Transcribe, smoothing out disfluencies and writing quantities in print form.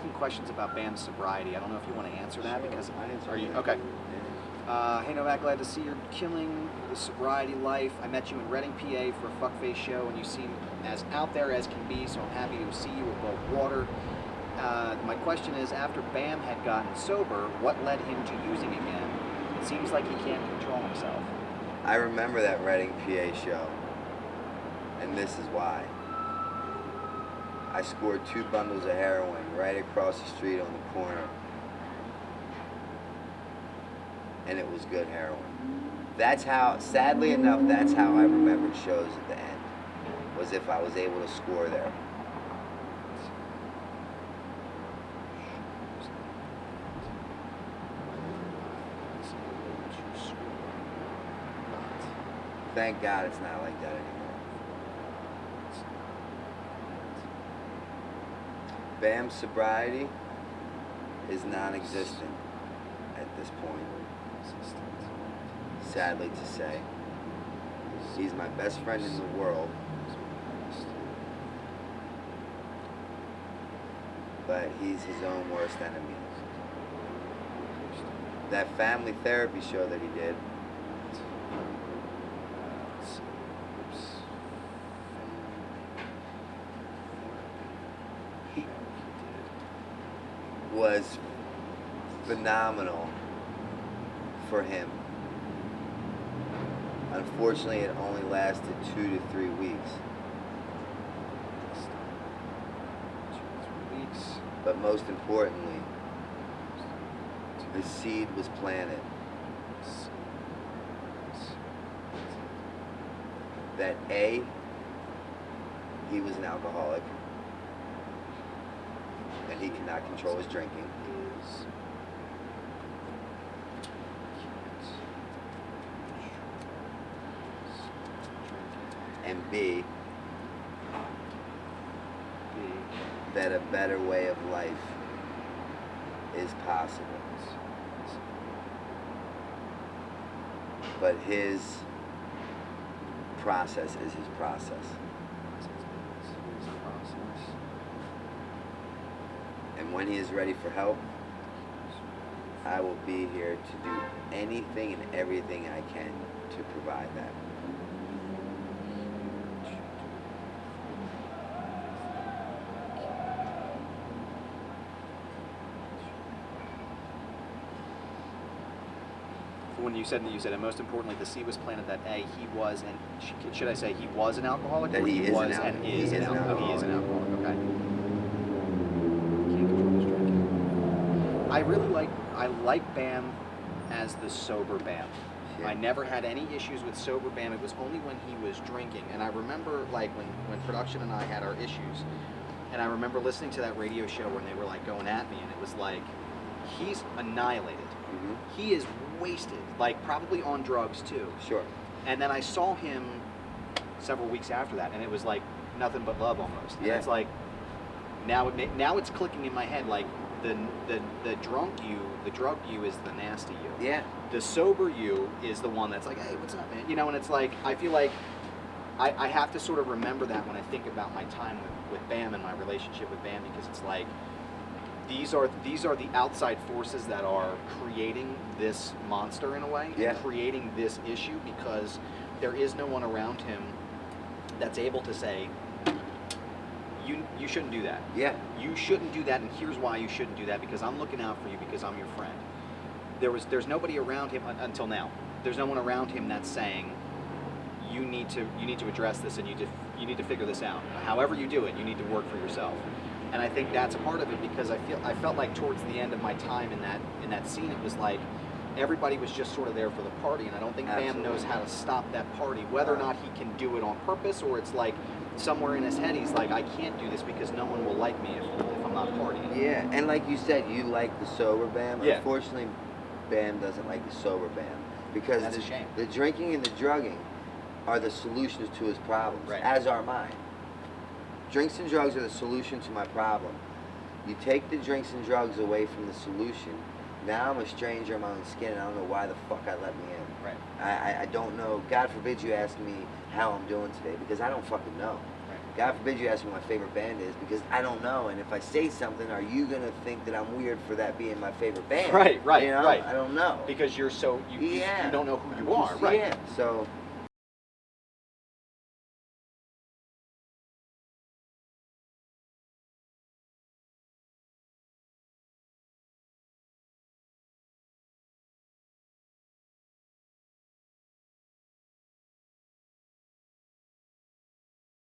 asking questions about Bam's sobriety. I don't know if you want to answer that because are you that. okay? Hey Novak, glad to see you're killing the sobriety life. I met you in Reading, PA for a fuckface show, and you seem as out there as can be. So I'm happy to see you above water. My question is, after Bam had gotten sober, what led him to using again? It seems like he can't control himself. I remember that Reading, PA show, and this is why. I scored 2 bundles of heroin right across the street on the corner, and it was good heroin. That's how, sadly enough, that's how I remembered shows at the end, was if I was able to score there. Thank God it's not like that anymore. Bam's sobriety is non-existent at this point. Sadly to say. He's my best friend in the world. But he's his own worst enemy. That family therapy show that he did, was phenomenal for him. Unfortunately, it only lasted 2 to 3 weeks. But most importantly, the seed was planted. That A, he was an alcoholic, and he cannot control his drinking. And B, that a better way of life is possible. But his process is his process. And when he is ready for help, I will be here to do anything and everything I can to provide that. When you said, and most importantly, the seed was planted that A, he was, and should I say he was an alcoholic? That or he is was an and is he an is an alcoholic? Oh, he is an alcoholic. alcoholic, okay. Can't control his drinking. I like Bam as the sober Bam. Yeah. I never had any issues with sober Bam. It was only when he was drinking. And I remember, like, when production and I had our issues, and I remember listening to that radio show when they were, like, going at me, and it was like, he's annihilated. Mm-hmm. He is wasted, like probably on drugs too. Sure. And then I saw him several weeks after that, and it was like nothing but love almost. And yeah. It's like now it's clicking in my head, like the drug you is the nasty you. Yeah. The sober you is the one that's like, hey, what's up, man? You know, and it's like I feel like I have to sort of remember that when I think about my time with Bam and my relationship with Bam, because it's like these are the outside forces that are creating this monster in a way, yeah. and creating this issue, because there is no one around him that's able to say, you shouldn't do that. Yeah. You shouldn't do that, and here's why you shouldn't do that, because I'm looking out for you, because I'm your friend. There's nobody around him until now. There's no one around him that's saying, you need to address this, and you need to figure this out. However you do it, you need to work for yourself. And I think that's a part of it, because I felt like towards the end of my time in that scene, it was like everybody was just sort of there for the party, and I don't think Bam knows how to stop that party, whether or not he can do it on purpose, or it's like somewhere in his head he's like, I can't do this because no one will like me if I'm not partying. Yeah, and like you said, you like the sober Bam. Yeah. Unfortunately, Bam doesn't like the sober Bam, because that's a shame. The drinking and the drugging are the solutions to his problems, right. As are mine. Drinks and drugs are the solution to my problem. You take the drinks and drugs away from the solution, now I'm a stranger in my own skin, and I don't know why the fuck I let me in. Right. I don't know. God forbid you ask me how I'm doing today, because I don't fucking know. Right. God forbid you ask me what my favorite band is, because I don't know. And if I say something, are you gonna think that I'm weird for that being my favorite band? Right, You know? right. I don't know. Because you're so you don't know who you are, right? Yeah. So